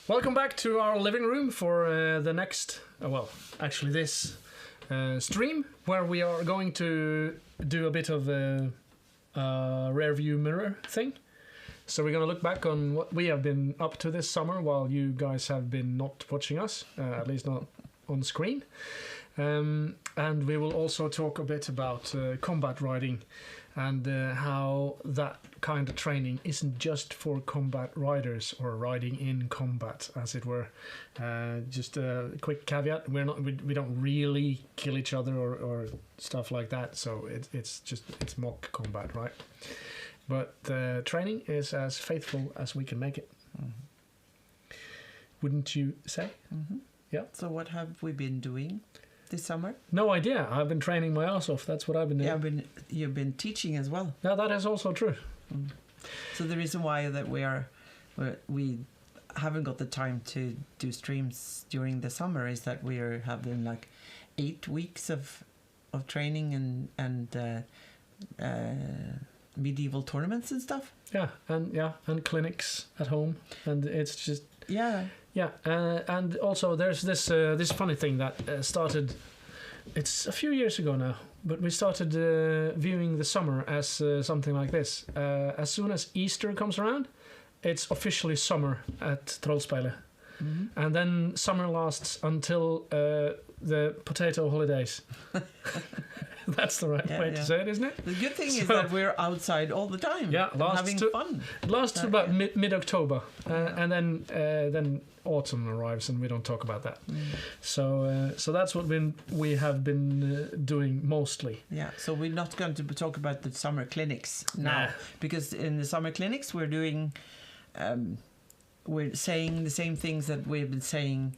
Welcome back to our living room for the next, this stream, where we are going to do a bit of a rear view mirror thing. So we're going to look back on what we have been up to this summer while you guys have been not watching us, at least not on screen. And we will also talk a bit about combat riding and how that kind of training isn't just for combat riders or riding in combat, as it were. Just a quick caveat: we don't really kill each other or stuff like that. So it's mock combat, right? But the training is as faithful as we can make it. Mm-hmm. Wouldn't you say? Mm-hmm. Yeah. So what have we been doing this summer? No idea. I've been training my ass off. That's what I've been doing. Yeah, you've been teaching as well. Now that is also true. Mm. So the reason why that we haven't got the time to do streams during the summer is that we are having like 8 weeks of training and medieval tournaments and stuff. Yeah, and clinics at home, and it's just yeah. And also there's this funny thing that started. It's a few years ago now, but we started viewing the summer as something like this. As soon as Easter comes around, it's officially summer at Trollspelle. Mm-hmm. And then summer lasts until the potato holidays. That's the right way to say it, isn't it? The good thing is that we're outside all the time. Yeah, having fun. It lasts to about mid-October, and then autumn arrives, and we don't talk about that. Mm. So that's what we have been doing mostly. Yeah. So we're not going to talk about the summer clinics now, because in the summer clinics we're doing, we're saying the same things that we've been saying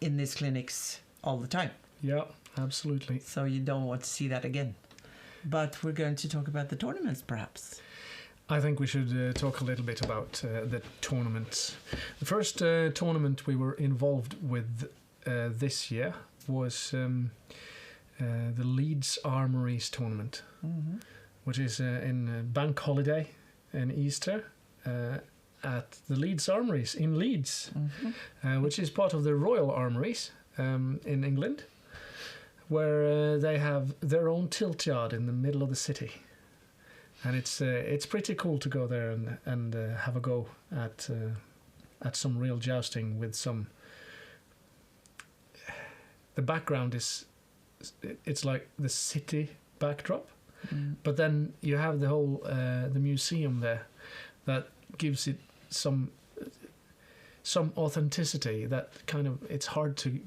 in these clinics all the time. Yeah. Absolutely. So you don't want to see that again. But we're going to talk about the tournaments, perhaps. I think we should talk a little bit about the tournaments. The first tournament we were involved with this year was the Leeds Armories tournament, mm-hmm. which is in bank holiday and Easter at the Leeds Armories in Leeds, mm-hmm. Which is part of the Royal Armories in England, where they have their own tilt yard in the middle of the city, and it's pretty cool to go there and have a go at some real jousting with some. The background it's like the city backdrop, but then you have the whole the museum there that gives it some authenticity that kind of it's hard to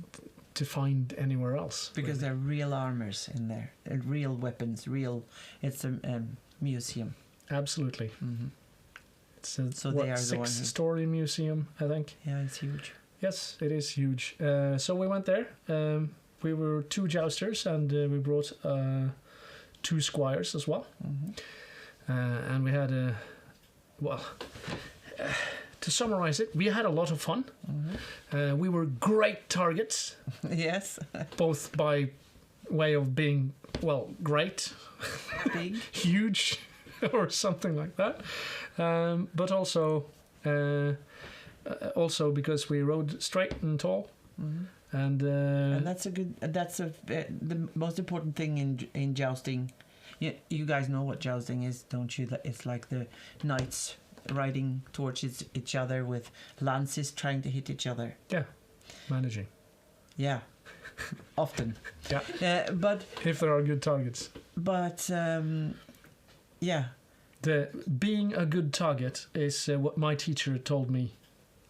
find anywhere else, because there are real armors in there, real weapons, it's a museum. Absolutely. Mm-hmm. It's a so they are 6-story museum, I think. Yeah, it's huge. Yes, it is huge. So we went there. We were 2 jousters, and we brought 2 squires as well. Mm-hmm. And we had to summarize it, we had a lot of fun. Mm-hmm. We were great targets. Yes. Both by way of being, great. Big. Huge, or something like that. But also because we rode straight and tall. Mm-hmm. And that's the most important thing in jousting. You guys know what jousting is, don't you? It's like the knights riding towards each other with lances trying to hit each other. Yeah, managing. Yeah, often. Yeah. But if there are good targets. But yeah. The being a good target is what my teacher told me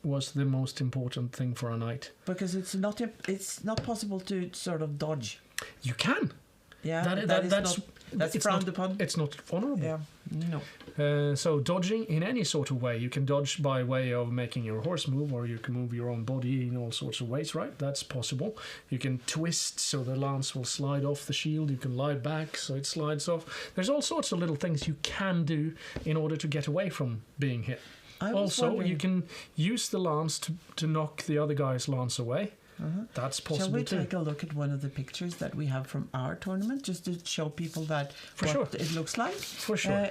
was the most important thing for a knight. Because it's not possible to sort of dodge. You can. Yeah, that's frowned upon. It's not honourable. Yeah, no. So dodging in any sort of way, you can dodge by way of making your horse move, or you can move your own body in all sorts of ways, right? That's possible. You can twist so the lance will slide off the shield. You can lie back so it slides off. There's all sorts of little things you can do in order to get away from being hit. Also, you can use the lance to knock the other guy's lance away. that's possible Shall we too. take a look at one of the pictures that we have from our tournament, just to show people that For what sure. it looks like? For sure.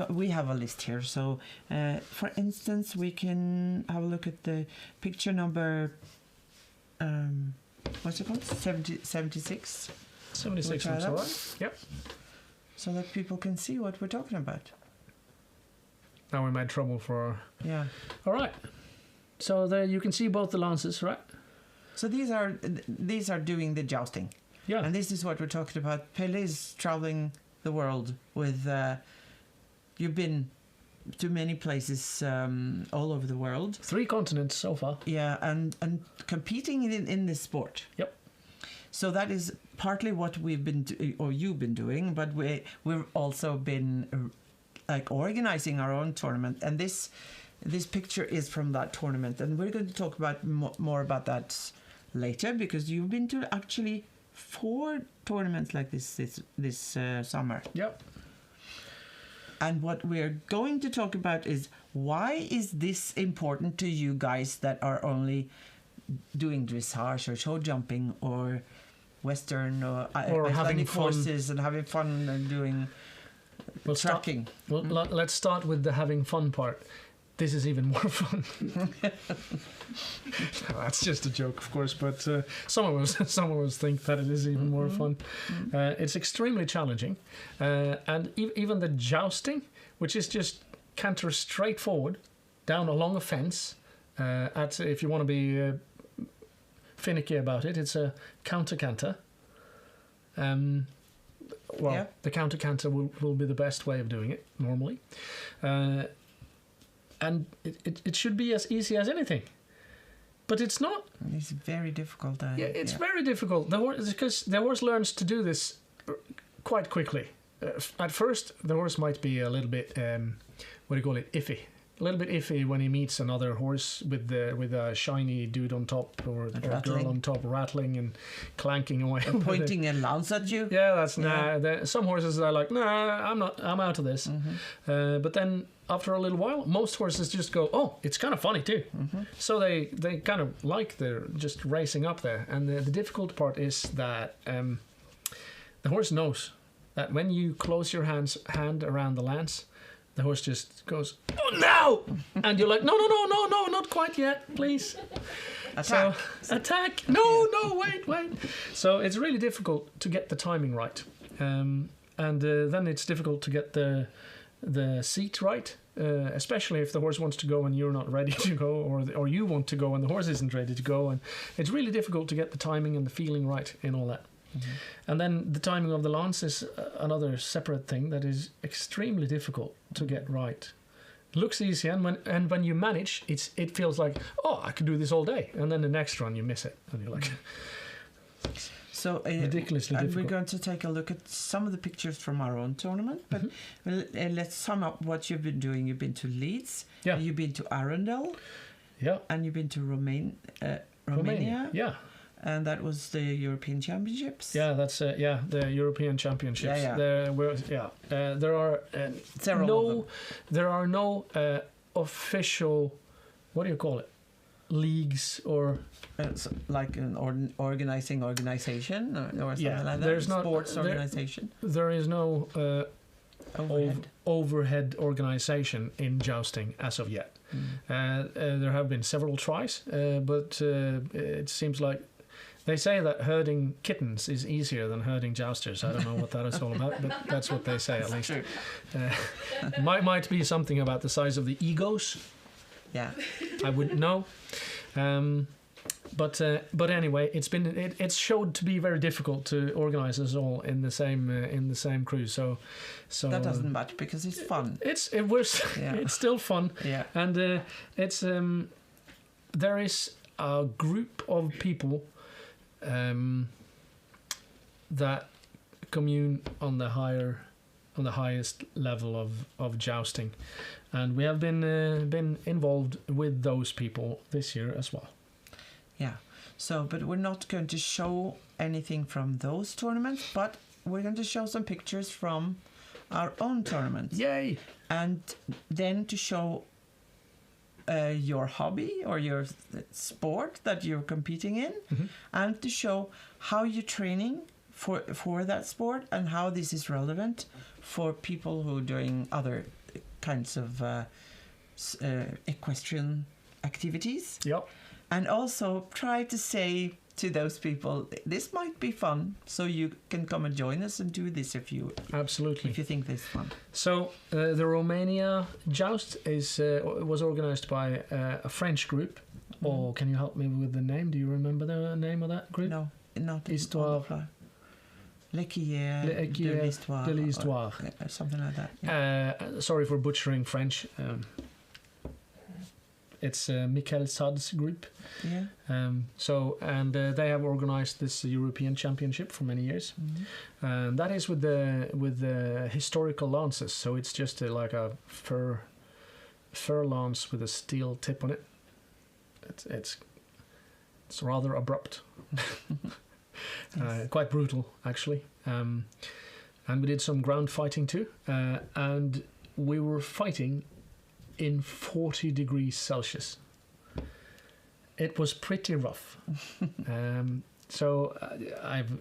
We have a list here. So, for instance, we can have a look at the picture number. What's it called? 76. 76 try looks that? all right. Yep. So that people can see what we're talking about. Now we made trouble for. Yeah. All right. So there you can see both the lances, right? So these are doing the jousting. Yeah. And this is what we're talking about. Pelle is traveling the world with. You've been to many places all over the world. 3 continents so far. Yeah, and competing in this sport. Yep. So that is partly what we've been or you've been doing, but we've also been like organizing our own tournament, and this picture is from that tournament, and we're going to talk about more about that later, because you've been to actually 4 tournaments like this summer. Yep. And what we're going to talk about is, why is this important to you guys that are only doing dressage or show jumping or Western or having Icelandic fun. horses and having fun and doing tracking? Let's start with the having fun part. This is even more fun. That's just a joke, of course, but some of us think that it is even more fun. It's extremely challenging, and even the jousting, which is just canter straight forward down along a fence. If you want to be finicky about it, it's a counter-canter. The counter-canter will be the best way of doing it normally. And it should be as easy as anything. But it's not. It's very difficult. It's very difficult. Because the horse learns to do this quite quickly. At first, the horse might be a little bit, iffy. A little bit iffy when he meets another horse with a shiny dude on top or girl on top, rattling and clanking away, and pointing a lance at you. Yeah, that's some horses are like, nah, I'm out of this. But then after a little while, most horses just go, oh, it's kind of funny too. So they kind of like they're just racing up there. And the difficult part is that the horse knows that when you close your hand around the lance, the horse just goes, oh, no! And you're like, no, not quite yet, please. Attack. So, attack. No, wait. So it's really difficult to get the timing right. And then it's difficult to get the seat right, especially if the horse wants to go and you're not ready to go, or you want to go and the horse isn't ready to go. And it's really difficult to get the timing and the feeling right in all that. And then the timing of the lance is another separate thing that is extremely difficult to get right. It looks easy, and when you manage, it feels like, oh, I could do this all day. And then the next run you miss it, and you're like, so ridiculously difficult. We're going to take a look at some of the pictures from our own tournament, but let's sum up what you've been doing. You've been to Leeds, you've been to Arundel, and you've been to Romania. Yeah. And that was the European Championships. Yeah, that's the European Championships. Yeah. There are several. There are no official, what do you call it, leagues or it's like an organization or something like that. There's not sports organization. There is no overhead organization in jousting as of yet. There have been several tries, but it seems like they say that herding kittens is easier than herding jousters. I don't know what that is all about, but that's what they say at least. Might be something about the size of the egos. Yeah, I wouldn't know. But anyway, it's showed to be very difficult to organize us all in the same cruise. So that doesn't matter because it's fun. It's still fun. Yeah, and there is a group of people that commune on the highest level of jousting, and we have been involved with those people this year as well. Yeah. So, but we're not going to show anything from those tournaments, but we're going to show some pictures from our own tournaments. Yay! And then to show your hobby or your sport that you're competing in, and to show how you're training for that sport and how this is relevant for people who are doing other kinds of equestrian activities. Yep. And also try to say to those people, this might be fun, so you can come and join us and do this if you think this is fun. So the Romania Joust was organized by a French group. Or can you help me with the name? Do you remember the name of that group? No, not Histoire. L'Équière de l'Histoire. Something like that. Yeah. Sorry for butchering French. It's Michael Sad's group. Yeah. They have organized this European Championship for many years, and that is with the historical lances. So it's just like a fur lance with a steel tip on it. It's rather abrupt, quite brutal actually. And we did some ground fighting too, and we were fighting in 40 degrees Celsius. It was pretty rough. I've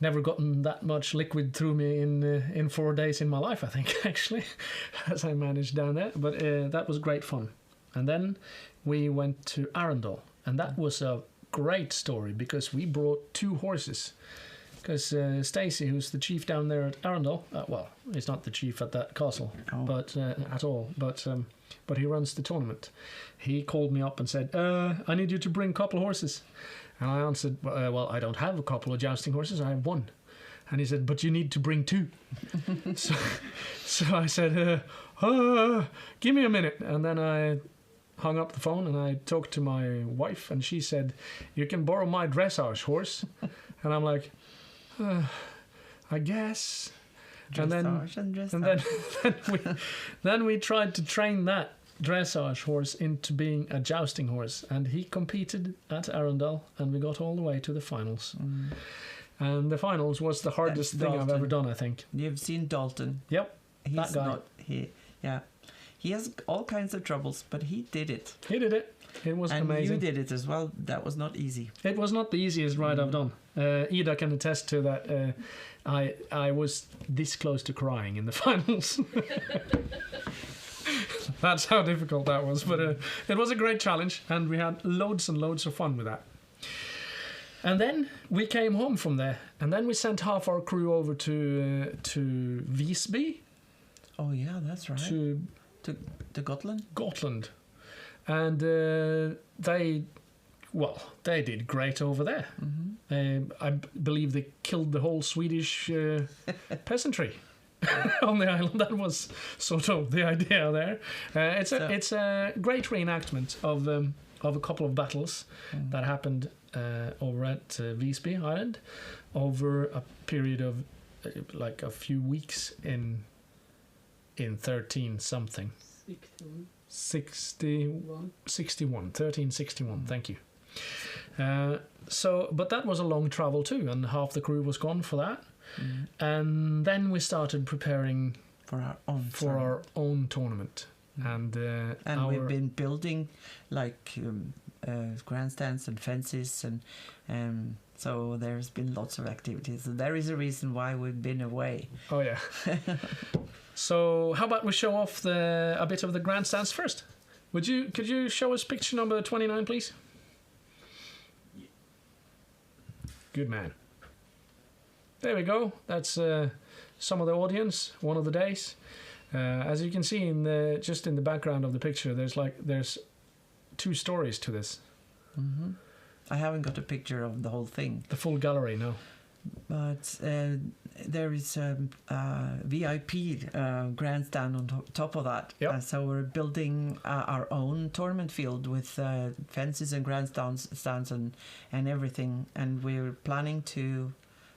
never gotten that much liquid through me in 4 days in my life, I think, actually, as I managed down there. But that was great fun. And then we went to Arundel, and that was a great story because we brought 2 horses. Because Stacy, who's the chief down there at Arundel, well, he's not the chief at that castle, but at all. But he runs the tournament. He called me up and said, "I need you to bring a couple of horses." And I answered, "Well, I don't have a couple of jousting horses. I have 1." And he said, "But you need to bring 2." so I said, "Give me a minute." And then I hung up the phone and I talked to my wife, and she said, "You can borrow my dressage horse." And I'm like, I guess. And then we tried to train that dressage horse into being a jousting horse, and he competed at Arundel, and we got all the way to the finals. And the finals was the hardest thing I've ever done, I think. You've seen Dalton. Yep, that guy. He has all kinds of troubles, but he did it. He did it. It was amazing. And you did it as well. That was not easy. It was not the easiest ride I've done. Ida can attest to that. I was this close to crying in the finals. That's how difficult that was. But it was a great challenge, and we had loads and loads of fun with that. And then we came home from there, and then we sent half our crew over to Visby. Oh yeah, that's right. To Gotland. Gotland. And they did great over there. I believe they killed the whole Swedish peasantry on the island. That was sort of the idea there. It's a great reenactment of a couple of battles that happened over at Visby Island over a period of like a few weeks in 13 something. 1361, thank you. But that was a long travel too, and half the crew was gone for that. And then we started preparing for our own tournament. And we've been building like grandstands and fences, and so there's been lots of activities. And there is a reason why we've been away. Oh yeah. So how about we show off a bit of the grandstands first? Could you show us picture number 29, please? Good man. There we go. That's some of the audience, one of the days. As you can see just in the background of the picture, there's 2 stories to this. I haven't got a picture of the whole thing. The full gallery, no. But there is a VIP grandstand on top of that. Yep. So we're building our own tournament field with fences and grandstands and everything. And we're planning to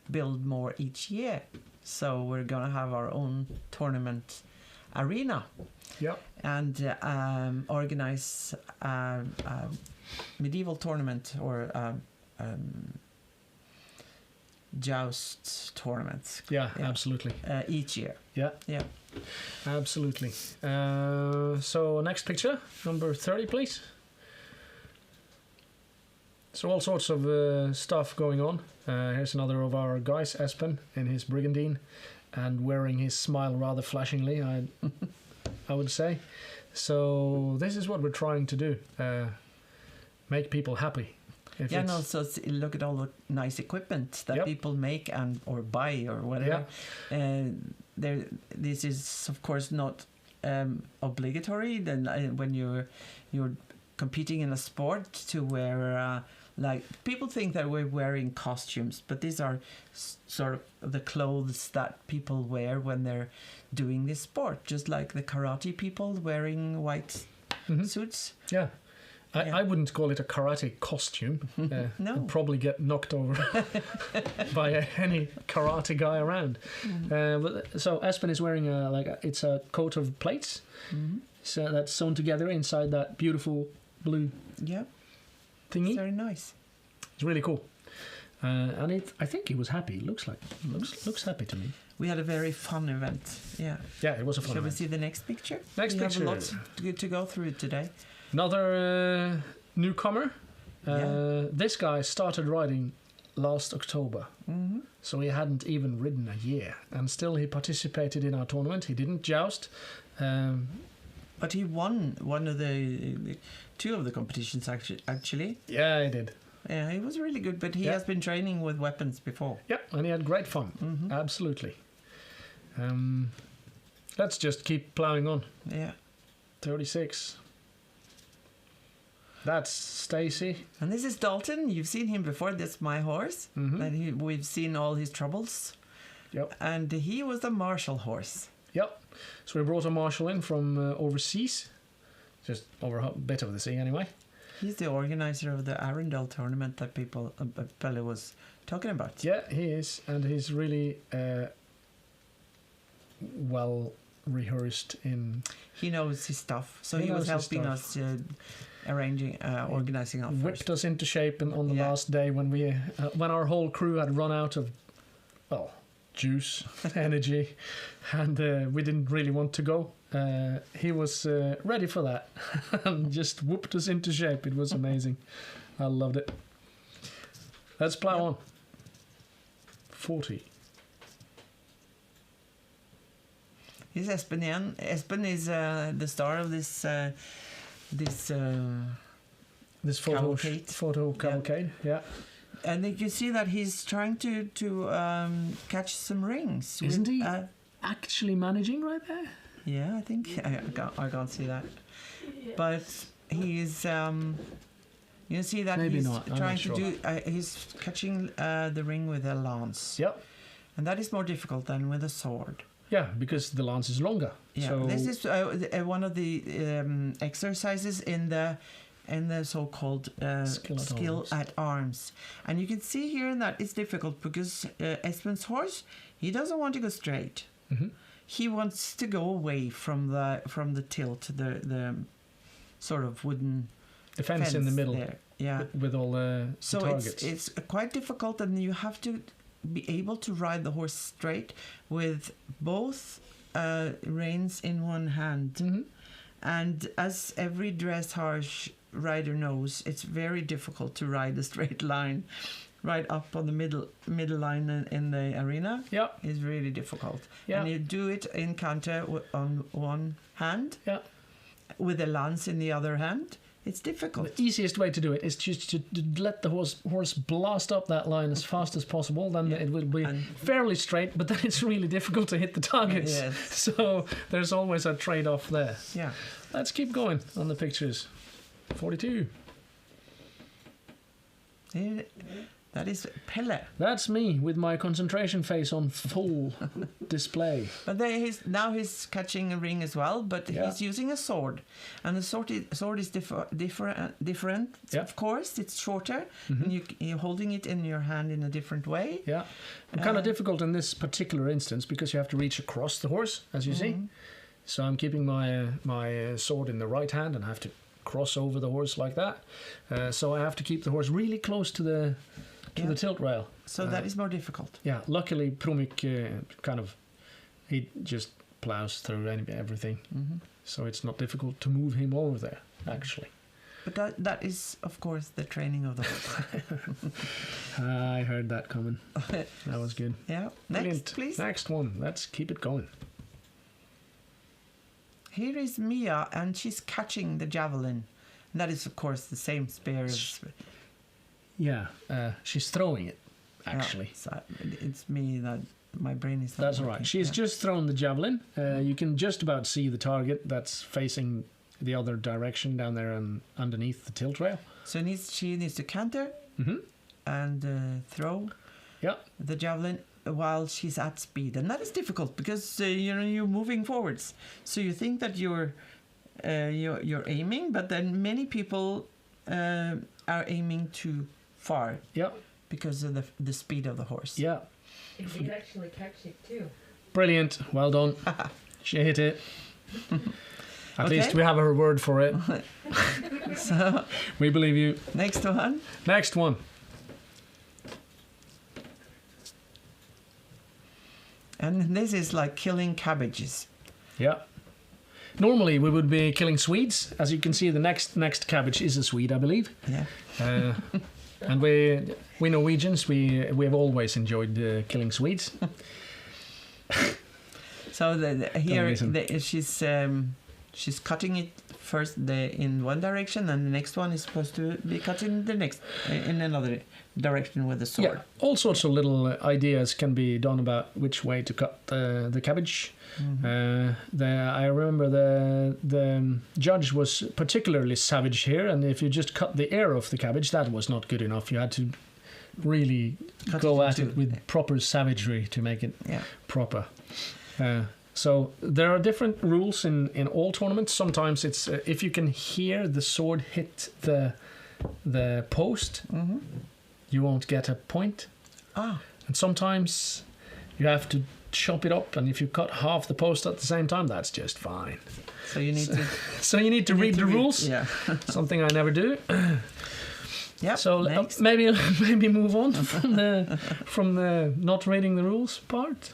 build more each year. So we're going to have our own tournament arena. Yep. And organize a medieval tournament or joust tournaments. Yeah, absolutely. Each year. Yeah. Yeah. Absolutely. So next picture, number 30, please. So all sorts of stuff going on. Here's another of our guys, Espen, in his brigandine, and wearing his smile rather flashingly, I would say. So this is what we're trying to do: make people happy. And also look at all the nice equipment that people make or buy or whatever. This is of course not obligatory. Then when you're competing in a sport to wear. Like people think that we're wearing costumes, but these are sort of the clothes that people wear when they're doing this sport, just like the karate people wearing white suits. Yeah. I wouldn't call it a karate costume. No. I'd probably get knocked over by any karate guy around. So Espen is wearing it's a coat of plates. So that's sewn together inside that beautiful blue thingy. It's very nice. It's really cool. And I think he was happy. Looks happy to me. We had a very fun event. Yeah. Yeah, it was a fun event. Shall we see the next picture? Next picture. We have a lot to go through today. Another newcomer. This guy started riding last October. So he hadn't even ridden a year. And still he participated in our tournament. He didn't joust. But he won two of the competitions actually. Yeah, he did. Yeah, he was really good, but he has been training with weapons before. Yeah, and he had great fun. Absolutely. Let's just keep ploughing on. Yeah. 36. That's Stacy. And this is Dalton. You've seen him before. That's my horse. And we've seen all his troubles. Yep. And he was the marshal horse. Yep. So we brought a marshal in from overseas. Just over a bit of the sea anyway. He's the organizer of the Arundel tournament that Pelle was talking about. Yeah, he is. And he's really well rehearsed in... He knows his stuff. So he was helping us organizing our whipped us into shape on the last day when our whole crew had run out of, juice, energy, and we didn't really want to go. He was ready for that and just whooped us into shape. It was amazing. I loved it. Let's plow on. 40. Here's Espen again. Espen is the star of this photo cavalcade. Yeah. And you can see that he's trying to catch some rings. Isn't he actually managing right there? Yeah, I think I can't see that, but he's you see that maybe he's not. trying to do. He's catching the ring with a lance. Yep. And that is more difficult than with a sword. Yeah, because the lance is longer. Yeah, so this is one of the exercises in the so-called skill at arms. And you can see here that it's difficult because Espen's horse, he doesn't want to go straight. He wants to go away from the tilt, the sort of wooden the fence in the middle there. Yeah, with all the targets. So it's quite difficult, and you have to be able to ride the horse straight with both reins in one hand. And as every dressage rider knows, it's very difficult to ride a straight line right up on the middle line in the arena. Yeah, it's really difficult. Yeah. And you do it in canter on one hand. Yeah, with a lance in the other hand. It's difficult. The easiest way to do it is just to let the horse blast up that line as fast as possible. Then it will be fairly straight, but then it's really difficult to hit the targets. Yes. So there's always a trade-off there. Yeah. Let's keep going on the pictures. 42. That is Pelle. That's me with my concentration face on full display. But now he's catching a ring as well, but he's using a sword. And the sword is different. Yeah. Of course, it's shorter, and you're holding it in your hand in a different way. Yeah. Kind of difficult in this particular instance because you have to reach across the horse, as you see. So I'm keeping my sword in the right hand and I have to cross over the horse like that. So I have to keep the horse really close to the tilt rail. So that is more difficult. Yeah, luckily Promik he just plows through everything. Mm-hmm. So it's not difficult to move him over there, actually. But that is, of course, the training of the horse. I heard that coming. That was good. Yeah. Brilliant. Next, please. Next one. Let's keep it going. Here is Mia, and she's catching the javelin. And that is, of course, the same spear. Yeah, she's throwing it, actually. Yeah, so it's me that my brain is not That's all working. right. She's just thrown the javelin. You can just about see the target that's facing the other direction down there and underneath the tilt rail. So she needs to canter and throw the javelin while she's at speed, and that is difficult because you're moving forwards. So you think that you're aiming, but then many people are aiming too far. Yeah. Because of the speed of the horse. Yeah. You can actually catch it too. Brilliant. Well done. She hit it. At Okay. least we have her word for it. So We believe you. next one. Next one. And this is like killing cabbages. Yeah. Normally we would be killing Swedes. As you can see, the next cabbage is a Swede, I believe. Yeah. And we Norwegians, we have always enjoyed killing Swedes. So here listen. she's cutting it first in one direction, and the next one is supposed to be cut in in another direction with the sword. Yeah, all sorts of little ideas can be done about which way to cut the cabbage. Mm-hmm. I remember the judge was particularly savage here, and if you just cut the ear off the cabbage, that was not good enough. You had to really go at it with proper savagery to make it proper. So there are different rules in all tournaments. Sometimes it's if you can hear the sword hit the post, you won't get a point. And sometimes you have to chop it up, and if you cut half the post at the same time, that's just fine. So you need to. So you need to read the rules. Yeah. Something I never do. Yeah. So maybe move on from the not reading the rules part.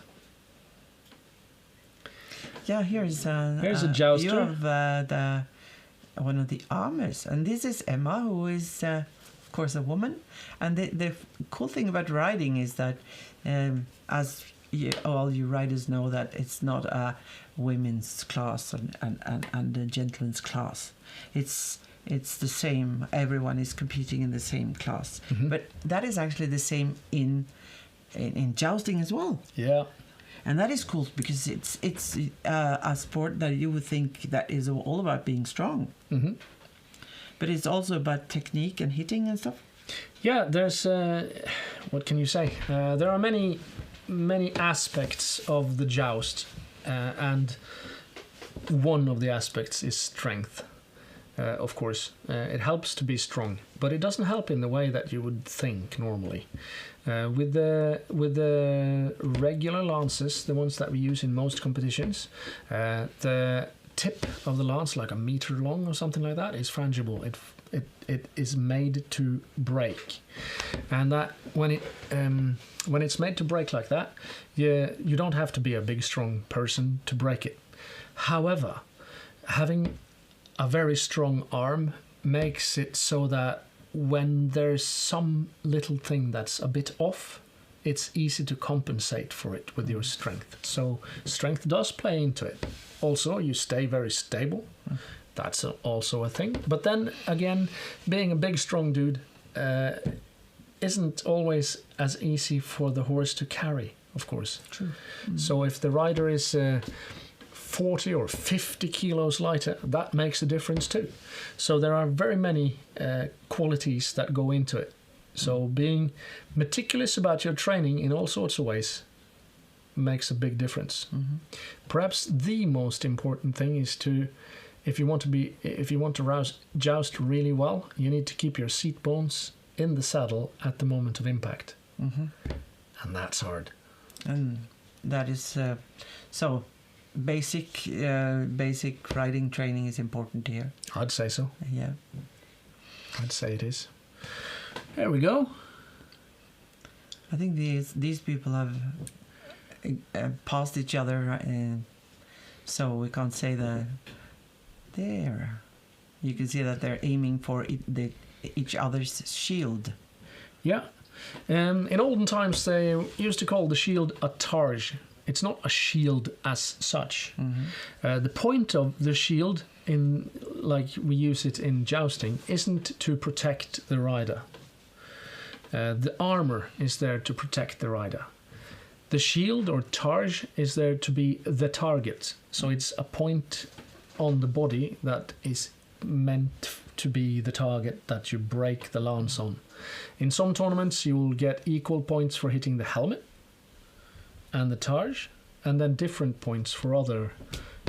Yeah, here's a jouster. view of one of the armors, and this is Emma, who is of course a woman. And the cool thing about riding is that, as all you riders know, that it's not a women's class and a gentleman's class. It's the same. Everyone is competing in the same class, but that is actually the same in jousting as well. Yeah. And that is cool because it's a sport that you would think that is all about being strong. Mm-hmm. But it's also about technique and hitting and stuff. Yeah, there's what can you say? There are many aspects of the joust, and one of the aspects is strength. Of course, it helps to be strong, but it doesn't help in the way that you would think normally. With the regular lances, the ones that we use in most competitions, the tip of the lance, like a meter long or something like that, is frangible. It is made to break, and that when it's made to break like that, you don't have to be a big strong person to break it. However, having a very strong arm makes it so that when there's some little thing that's a bit off, it's easy to compensate for it with your strength. So strength does play into it. Also, you stay very stable. That's also a thing. But then again, being a big, strong dude isn't always as easy for the horse to carry, of course. True. So if the rider is 40 or 50 kilos lighter, that makes a difference too. So there are very many qualities that go into it. So being meticulous about your training in all sorts of ways makes a big difference. Perhaps the most important thing is to, if you want to joust really well, you need to keep your seat bones in the saddle at the moment of impact. And that's hard. And that is so. Basic riding training is important here. I'd say so. Yeah. I'd say it is. There we go. I think these people have passed each other So we can't say there. You can see that they're aiming for each other's shield. Yeah. In olden times, they used to call the shield a targe. It's not a shield as such. The point of the shield, like we use it in jousting, isn't to protect the rider. The armor is there to protect the rider. The shield or targe is there to be the target. So it's a point on the body that is meant to be the target that you break the lance on. In some tournaments, you will get equal points for hitting the helmet and the targe, and then different points for other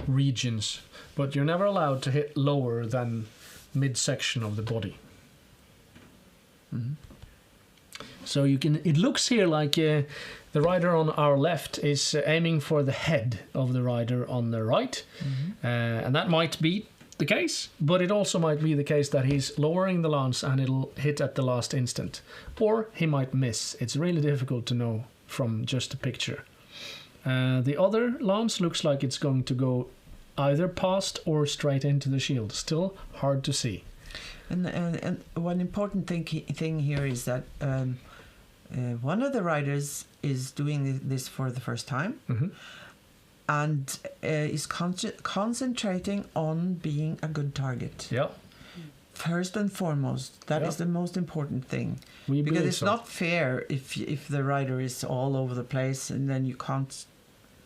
regions. But you're never allowed to hit lower than midsection of the body. So you can. It looks here like the rider on our left is aiming for the head of the rider on the right, and that might be the case, but it also might be the case that he's lowering the lance and it'll hit at the last instant, or he might miss. It's really difficult to know from just a picture. The other lance looks like it's going to go either past or straight into the shield. Still hard to see. And one important thing here is that one of the riders is doing this for the first time, and is concentrating on being a good target. Yeah. First and foremost, that is the most important thing. Because it's not fair if the rider is all over the place and then you can't.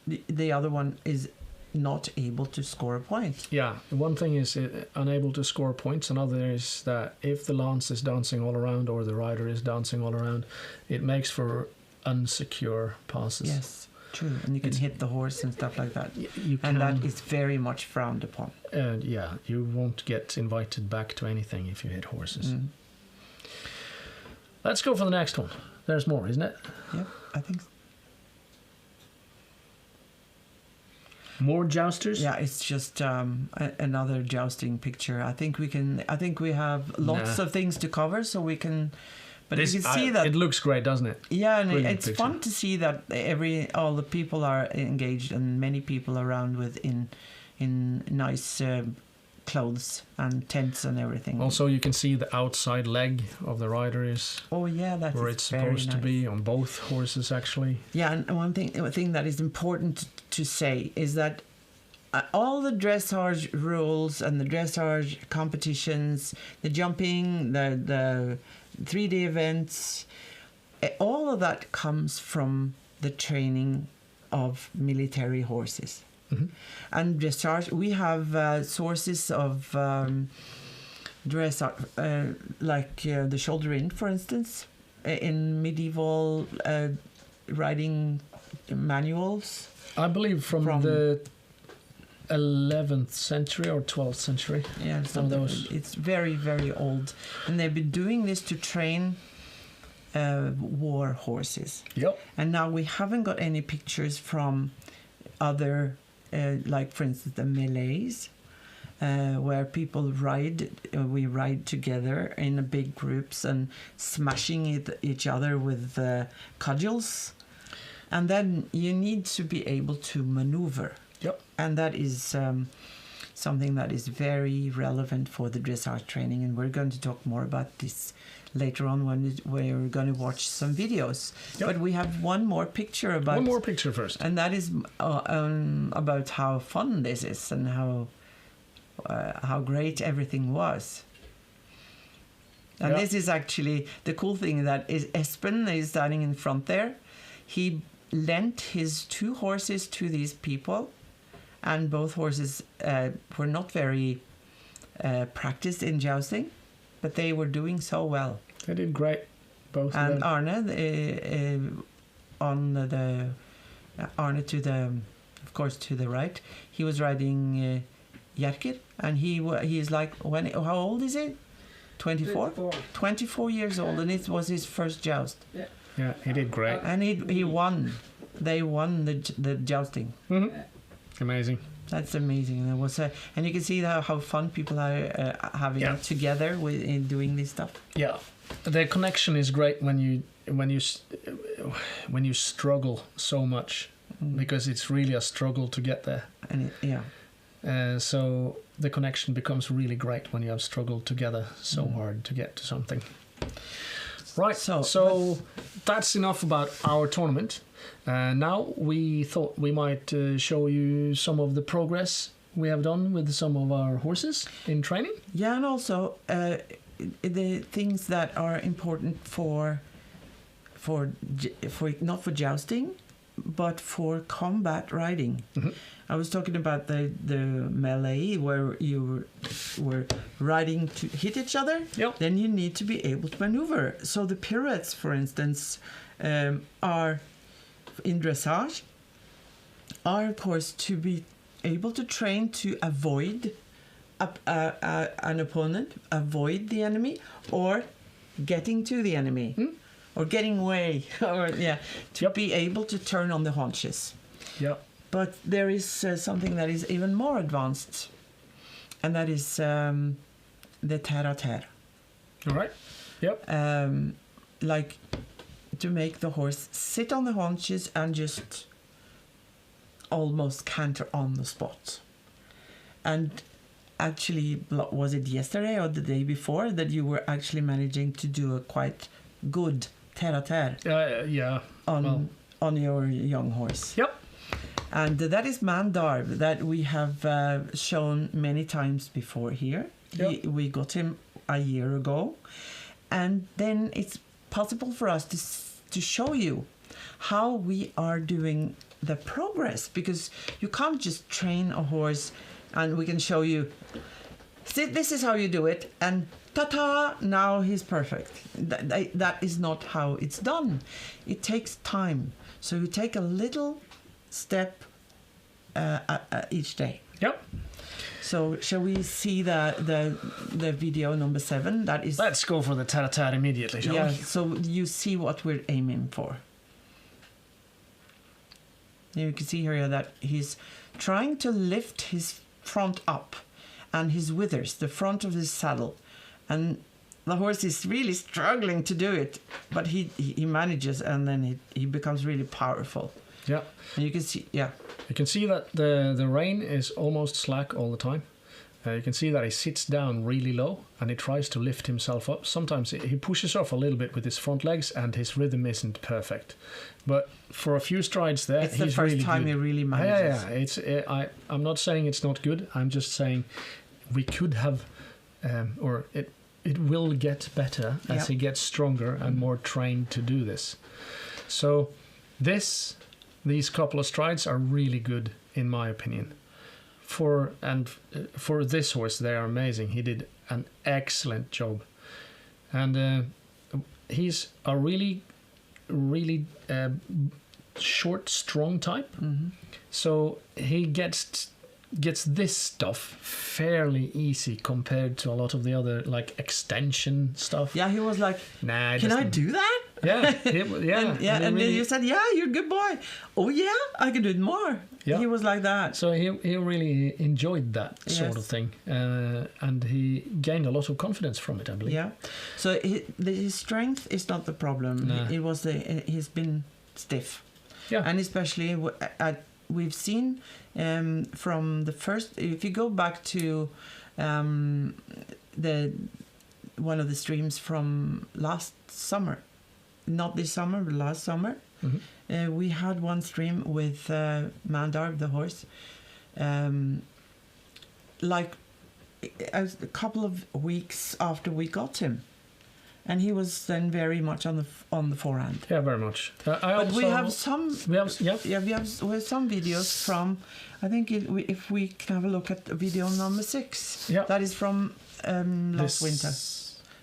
The other one is not able to score a point. Yeah, one thing is unable to score points, another is that if the lance is dancing all around or the rider is dancing all around, it makes for unsecure passes. Yes, true. And you can hit the horse and stuff like that. And that is very much frowned upon. Yeah, you won't get invited back to anything if you hit horses. Let's go for the next one. There's more, isn't it? Yep, I think so. More jousters? Yeah, it's just another jousting picture. I think we have lots of things to cover, so we can. But you can see that it looks great, doesn't it? Yeah, and it's picture. fun to see that all the people are engaged and many people around in nice clothes and tents and everything. Also, you can see the outside leg of the rider is. Oh yeah, that's where it's supposed to be on both horses, actually. Yeah, and one thing that is important to say is that all the dressage rules and the dressage competitions, the jumping, the 3D events, all of that comes from the training of military horses. And dressage, we have sources of dressage, like the shoulder in, for instance, in medieval riding manuals. I believe from the 11th century or 12th century. Yeah, some of those. It's very, very old, and they've been doing this to train war horses. Yep. And now we haven't got any pictures from other. Like, for instance, the melees, where people we ride together in big groups and smashing each other with cudgels. And then you need to be able to maneuver. Yep. And that is something that is very relevant for the dressage training. And we're going to talk more about this later on when we're going to watch some videos. Yep. But we have one more picture about... One more picture first. And that is about how fun this is and how great everything was. And this is actually the cool thing that is Espen is standing in front there. He lent his 2 horses to these people, and both horses were not very practiced in jousting, but they were doing so well. They did great, both and of them. Arne to the right, he was riding Jerker, and he's like, how old is he? 24? 24 years old, and it was his first joust. Yeah, he did great. And he won. They won the jousting. Amazing. That's amazing. And it was, and you can see how fun people are having together in doing this stuff. Yeah, the connection is great when you struggle so much because it's really a struggle to get there. And So the connection becomes really great when you have struggled together so hard to get to something. Right, so that's enough about our tournament. Now we thought we might show you some of the progress we have done with some of our horses in training. Yeah, and also the things that are important for not for jousting, but for combat riding. Mm-hmm. I was talking about the melee where you were riding to hit each other. Yep. Then you need to be able to maneuver. So the pirouettes, for instance, are in dressage, are of course to be able to train to avoid an opponent, avoid the enemy, or getting to the enemy, or getting away, or to be able to turn on the haunches. Yeah. But there is something that is even more advanced, and that is the terre-à-terre. All right. Yep. Like to make the horse sit on the haunches and just almost canter on the spot. And actually, was it yesterday or the day before that you were actually managing to do a quite good terre-à-terre Yeah. on your young horse? Yep. And that is Mandarb that we have shown many times before here. Yep. We got him a year ago. And then it's possible for us to show you how we are doing the progress, because you can't just train a horse and we can show you, see, this is how you do it, and ta-ta, now he's perfect. That is not how it's done. It takes time. So you take a little step each day. Yep. So shall we see the video number 7? That is. Let's go for the terre-à-terre immediately, shall we? So you see what we're aiming for. You can see here that he's trying to lift his front up and his withers, the front of his saddle, and the horse is really struggling to do it, but he manages, and then he becomes really powerful. Yeah. And you can see, You can see that the rein is almost slack all the time. You can see that he sits down really low and he tries to lift himself up. Sometimes he pushes off a little bit with his front legs and his rhythm isn't perfect. But for a few strides there, it's he's the first really time good. he really manages. I'm not saying it's not good. I'm just saying we could have, or it will get better as he gets stronger and more trained to do this. So these couple of strides are really good in my opinion. For this horse, they are amazing. He did an excellent job, and he's a really short, strong type. Mm-hmm. So he gets this stuff fairly easy compared to a lot of the other like extension stuff. Yeah, he was like, "Nah, can I do that?" Yeah, and then you said, "Yeah, you're a good boy." "Oh yeah, I can do it more." Yeah. He was like that. So he really enjoyed that sort of thing, and he gained a lot of confidence from it, I believe. Yeah. So his strength is not the problem. Nah. It was he's been stiff. Yeah. And especially we've seen from the first. If you go back to one of the streams from last summer, not this summer, but last summer. Mm-hmm. We had one stream with Mandarb, the horse, like a couple of weeks after we got him, and he was then very much on the forehand. Yeah, very much. We have some videos from. I think if we can have a look at video number 6. Yeah. That is from last winter,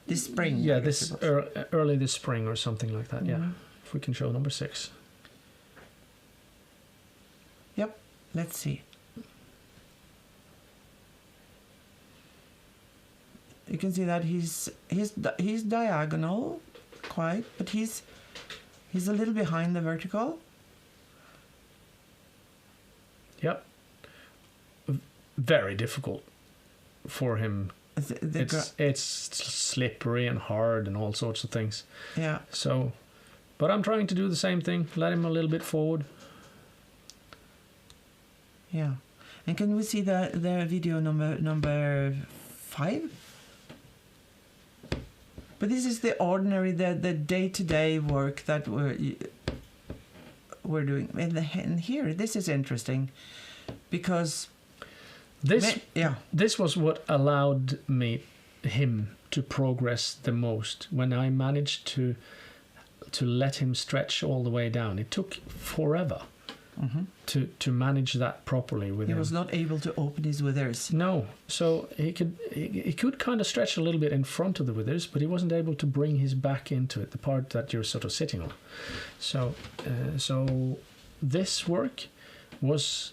this spring. Yeah, early this spring or something like that. Mm-hmm. Yeah, if we can show number 6. Yep. Let's see. You can see that he's diagonal, quite, but he's a little behind the vertical. Yep. Very difficult for him. It's slippery and hard and all sorts of things. Yeah. So, but I'm trying to do the same thing. Let him a little bit forward. Yeah. And can we see the video number 5? But this is the ordinary, the day-to-day work that we're doing. And here, this is interesting, because this was what allowed him to progress the most. When I managed to let him stretch all the way down, it took forever to manage that properly with him. He was not able to open his withers. No, so he could kind of stretch a little bit in front of the withers, but he wasn't able to bring his back into it, the part that you're sort of sitting on. So this work was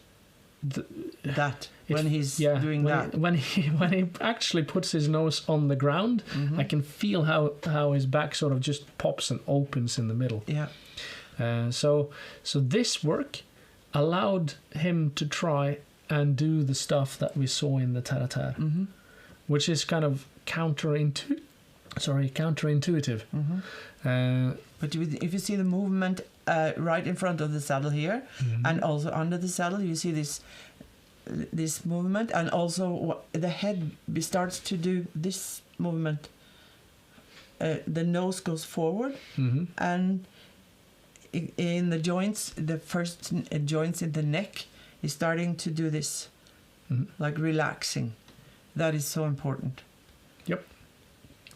when he actually puts his nose on the ground, I can feel how his back sort of just pops and opens in the middle. Yeah. So this work allowed him to try and do the stuff that we saw in the tara-tara, which is kind of counterintuitive. But if you see the movement right in front of the saddle here, and also under the saddle, you see this movement, and also the head starts to do this movement. The nose goes forward, and in the joints, the first joints in the neck is starting to do this, like relaxing. That is so important. Yep.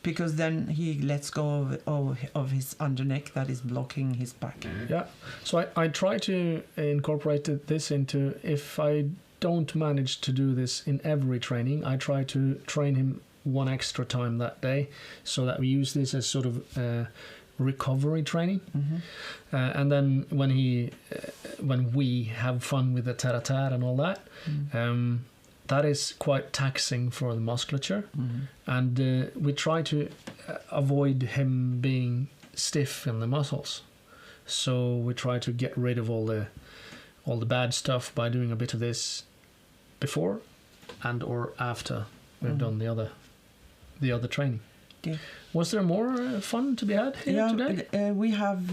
Because then he lets go of his underneck that is blocking his back. Yeah. So I try to incorporate this into, if I don't manage to do this in every training, I try to train him one extra time that day, so that we use this as sort of recovery training. And then when we have fun with the tara-tara and all that, that is quite taxing for the musculature, and we try to avoid him being stiff in the muscles. So we try to get rid of all the bad stuff by doing a bit of this before and or after we've done the other training. Yeah. Was there more fun to be had here today? We have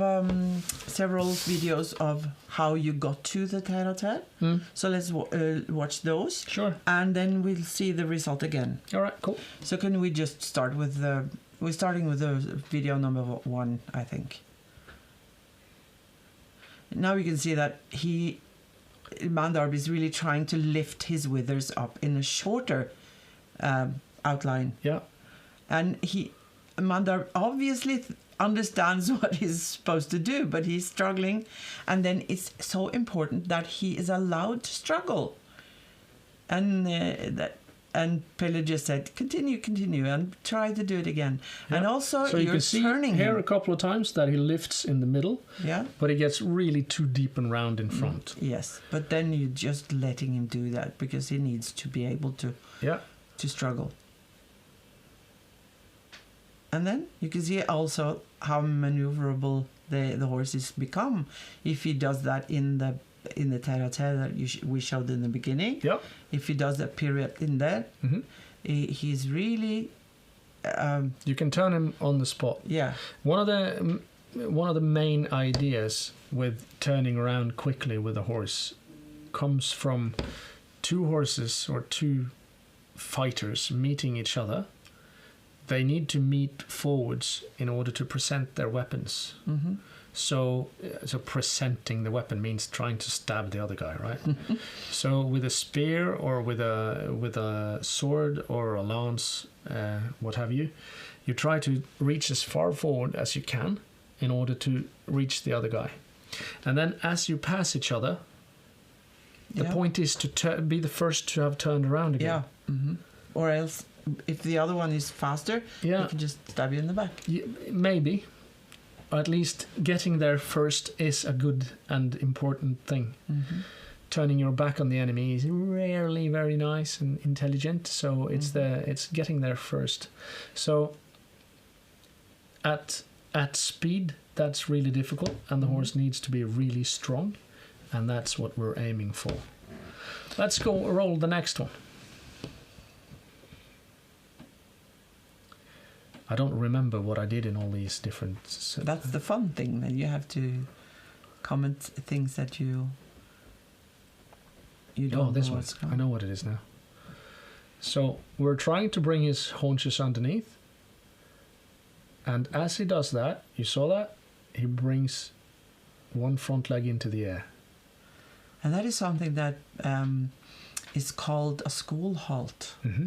several videos of how you got to the tara-tara. So let's watch those. Sure. And then we'll see the result again. All right, cool. So can we just start with we're starting with the video number 1, I think. Now you can see that Mandarb is really trying to lift his withers up in a shorter outline. Yeah. And Mandarb obviously understands what he's supposed to do, but he's struggling. And then it's so important that he is allowed to struggle. And Pelle just said, continue, and try to do it again. Yeah. And also, so you can see here a couple of times that he lifts in the middle, but he gets really too deep and round in front. Yes, but then you're just letting him do that, because he needs to be able to struggle. And then you can see also how maneuverable the horses become if he does that in the tara-tara that we showed in the beginning. Yep. If he does that period in there, he's really. You can turn him on the spot. Yeah. One of the main ideas with turning around quickly with a horse comes from two horses or two fighters meeting each other. They need to meet forwards in order to present their weapons. So presenting the weapon means trying to stab the other guy, right? So with a spear or with a sword or a lance, what have you, you try to reach as far forward as you can in order to reach the other guy. And then as you pass each other, the point is to be the first to have turned around again. Yeah. Or else, if the other one is faster, he can just stab you in the back. Maybe. At least getting there first is a good and important thing. Turning your back on the enemy is rarely very nice and intelligent, so it's getting there first. So at speed, that's really difficult, and the horse needs to be really strong, and that's what we're aiming for. Let's go roll the next one. I don't remember what I did in all these different... That's the fun thing, that you have to comment things that you... you don't this know one. what's going. I know what it is now. So we're trying to bring his haunches underneath. And as he does that, you saw that? He brings one front leg into the air. And that is something that is called a school halt. Mm-hmm.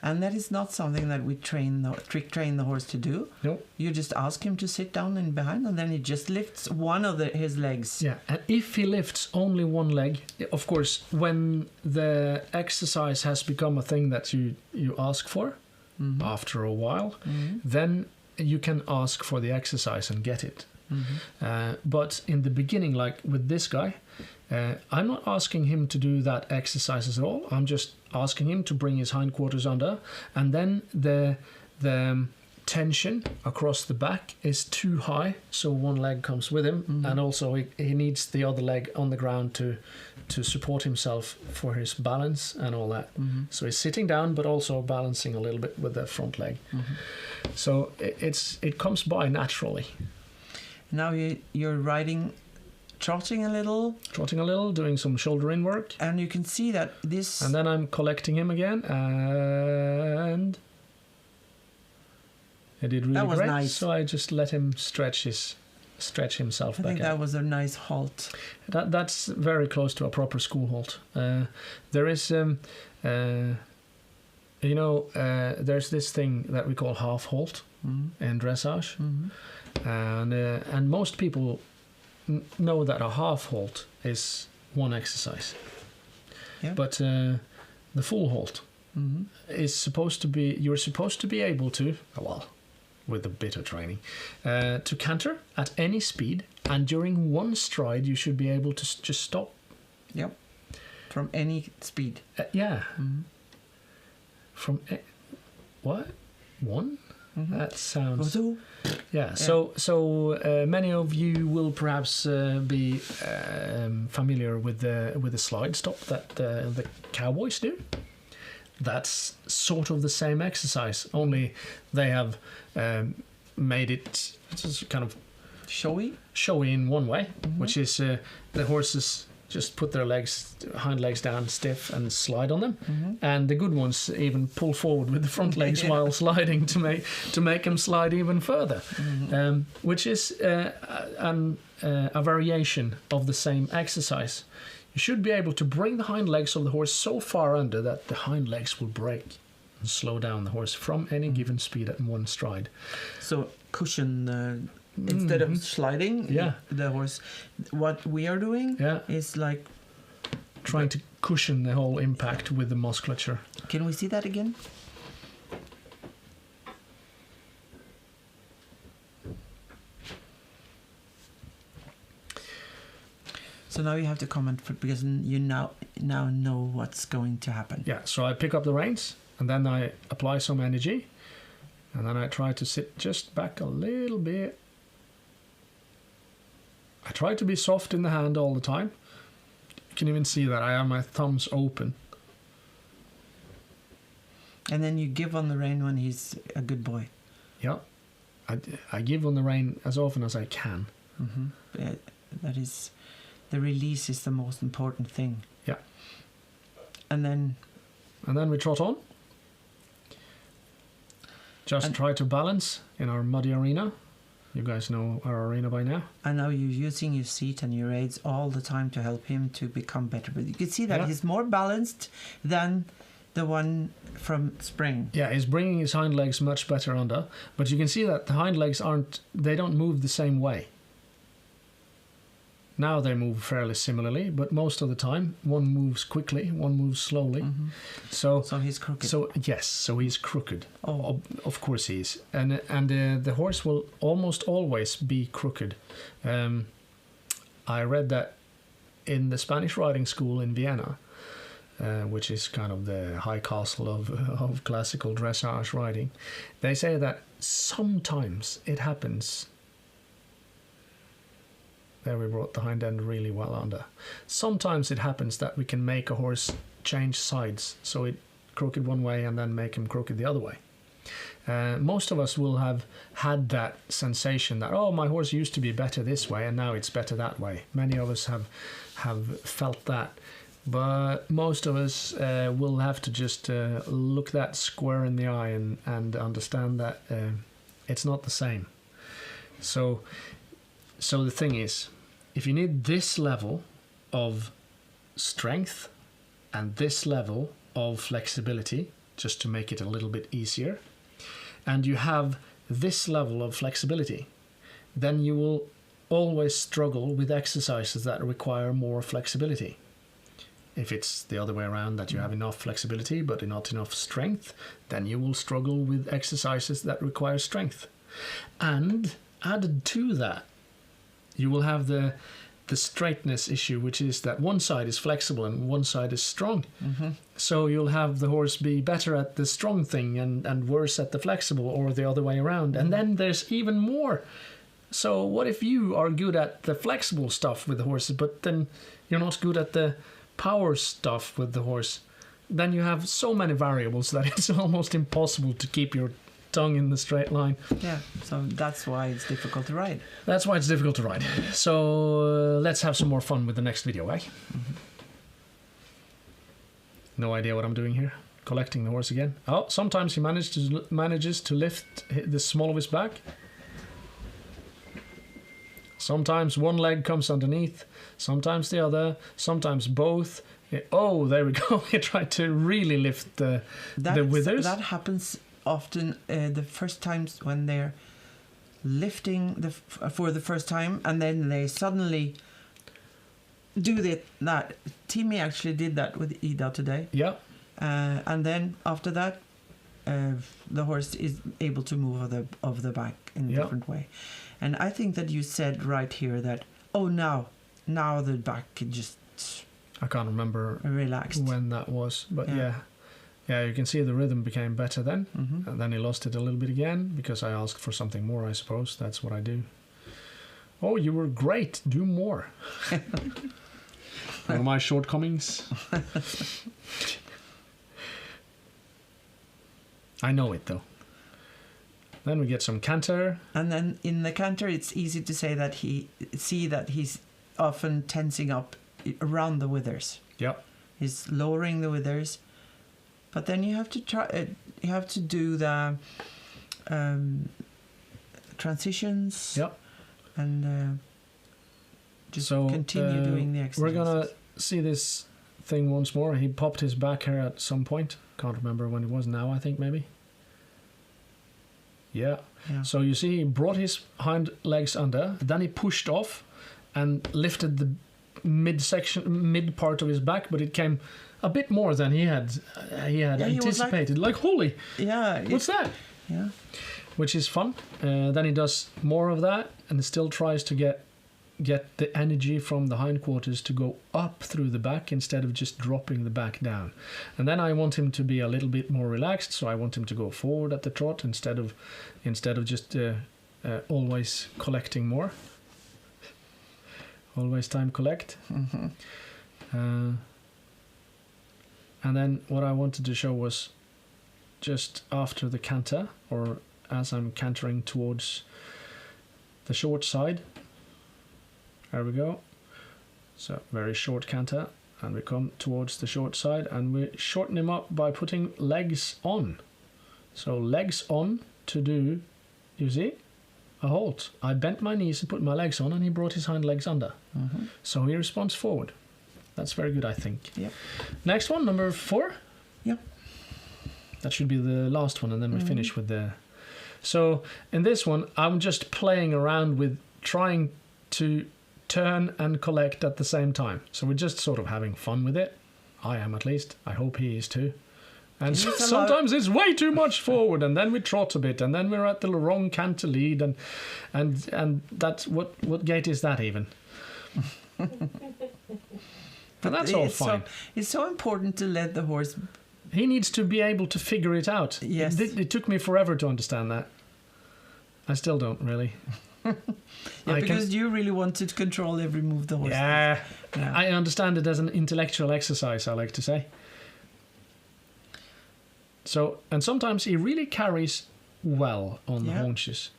And that is not something that we train the horse to do. Nope. You just ask him to sit down in behind, and then he just lifts one of his legs. Yeah, and if he lifts only one leg, of course, when the exercise has become a thing that you ask for Mm-hmm. after a while, Mm-hmm. then you can ask for the exercise and get it. Mm-hmm. But in the beginning, like with this guy, I'm not asking him to do that exercise at all. I'm just asking him to bring his hindquarters under, and then the tension across the back is too high, so one leg comes with him, Mm-hmm. and also he needs the other leg on the ground to support himself for his balance and all that. Mm-hmm. So he's sitting down, but also balancing a little bit with the front leg. Mm-hmm. So it comes by naturally. Now you're riding, trotting a little, Doing some shoulder in work. and you can see that this. And then I'm collecting him again, and he did really That was great. nice. So I just let him stretch himself I back think out. that was a nice halt. That's very close to a proper school halt. There is, there's this thing that we call half halt Mm-hmm. in dressage, Mm-hmm. and most people know that a half halt is one exercise. Yeah. But the full halt Mm-hmm. is supposed to be, you're supposed to be able to, well, with a bit of training, to canter at any speed, and during one stride you should be able to just stop. Yep. From any speed. Yeah. Mm-hmm. From what? One? Mm-hmm. That sounds. So, Yeah. So many of you will perhaps be familiar with the slide stop that the cowboys do. That's sort of the same exercise, only they have made it just kind of showy in one way, Mm-hmm. which is the horses just put their hind legs down stiff and slide on them, Mm-hmm. and the good ones even pull forward with the front legs Yeah. while sliding to make them slide even further, Mm-hmm. which is a variation of the same exercise. You should be able to bring the hind legs of the horse so far under that the hind legs will break and slow down the horse from any given speed at one stride. So cushion instead of sliding. Yeah. The horse. What we are doing Yeah, is like. trying to cushion the whole impact with the musculature. Can we see that again? So now you have to comment because you now know what's going to happen. Yeah, so I pick up the reins and then I apply some energy, and then I try to sit just back a little bit. I try to be soft in the hand all the time. You can even see that I have my thumbs open. And then you give on the rein when he's a good boy. Yeah, I give on the rein as often as I can. Mm-hmm. That is, the release is the most important thing. Yeah. And then we trot on. Just And- try to balance in our muddy arena. You guys know our arena by now. I know you're using your seat and your aids all the time to help him to become better. But you can see that Yeah. he's more balanced than the one from spring. Yeah, he's bringing his hind legs much better under, but you can see that the hind legs don't move the same way. Now they move fairly similarly, but most of the time one moves quickly, one moves slowly. Mm-hmm. So he's crooked. So he's crooked. Oh. Of course he is, and the horse will almost always be crooked. I read that in the Spanish riding school in Vienna, which is kind of the high castle of classical dressage riding, they say that sometimes it happens. There we brought the hind end really well under. Sometimes it happens that we can make a horse change sides, so it crooked one way and then make him crooked the other way. Most of us will have had that sensation that, oh, my horse used to be better this way and now it's better that way. Many of us have felt that But most of us will have to just look that square in the eye and understand that it's not the same. So the thing is, if you need this level of strength and this level of flexibility, just to make it a little bit easier, and you have this level of flexibility, then you will always struggle with exercises that require more flexibility. If it's the other way around, that you have enough flexibility but not enough strength, then you will struggle with exercises that require strength. And added to that, you will have the straightness issue, which is that one side is flexible and one side is strong. Mm-hmm. So you'll have the horse be better at the strong thing and worse at the flexible, or the other way around. And then there's even more. So what if you are good at the flexible stuff with the horses, but then you're not good at the power stuff with the horse? Then you have so many variables that it's almost impossible to keep your tongue in the straight line. Yeah, so that's why it's difficult to ride. That's why it's difficult to ride. So let's have some more fun with the next video, eh? Mm-hmm. No idea what I'm doing here. Collecting the horse again. Oh, sometimes he manages to lift the small of his back. Sometimes one leg comes underneath, sometimes the other, sometimes both. Oh, there we go. He tried to really lift the withers. That happens often the first times when they're lifting for the first time, and then they suddenly do that. Timmy actually did that with Ida today. Yeah. And then after that, the horse is able to move of the back in a different way. And I think that you said right here that, now the back can just... I can't remember relaxed when that was, but yeah, you can see the rhythm became better then, and then he lost it a little bit again because I asked for something more. I suppose that's what I do. Oh, you were great. Do more. One of my shortcomings. I know it though. Then we get some canter. And then in the canter, it's easy to say that he's often tensing up around the withers. Yep. He's lowering the withers, but then you have to try. You have to do the transitions. Yep. And just continue doing the exercises. We're gonna see this thing once more. He popped his back here at some point. Can't remember when it was now. I think maybe. Yeah. So you see, he brought his hind legs under, then he pushed off and lifted the mid part of his back, but it came a bit more than he had anticipated. Like holy, what's that? Yeah, which is fun. Then he does more of that and still tries to get the energy from the hindquarters to go up through the back instead of just dropping the back down. And then I want him to be a little bit more relaxed, so I want him to go forward at the trot instead of just always collecting more. Always time collect. And then what I wanted to show was just after the canter, or as I'm cantering towards the short side. There we go. So very short canter, and we come towards the short side and we shorten him up by putting legs on. So legs on to do, you see, a halt. I bent my knees and put my legs on, and he brought his hind legs under. So he responds forward. That's very good, I think. Yep. Next one, number 4. Yep. That should be the last one, and then we finish with the... So in this one, I'm just playing around with trying to turn and collect at the same time. So we're just sort of having fun with it. I am, at least. I hope he is too. And sometimes it's way too much forward, and then we trot a bit, and then we're at the wrong canter lead, and that's what gate is that even? But that's all fine. It's so important to let the horse... He needs to be able to figure it out. Yes. It took me forever to understand that. I still don't really. Because you really wanted to control every move the horse does. Yeah. I understand it as an intellectual exercise, I like to say. So, and sometimes he really carries well on the haunches.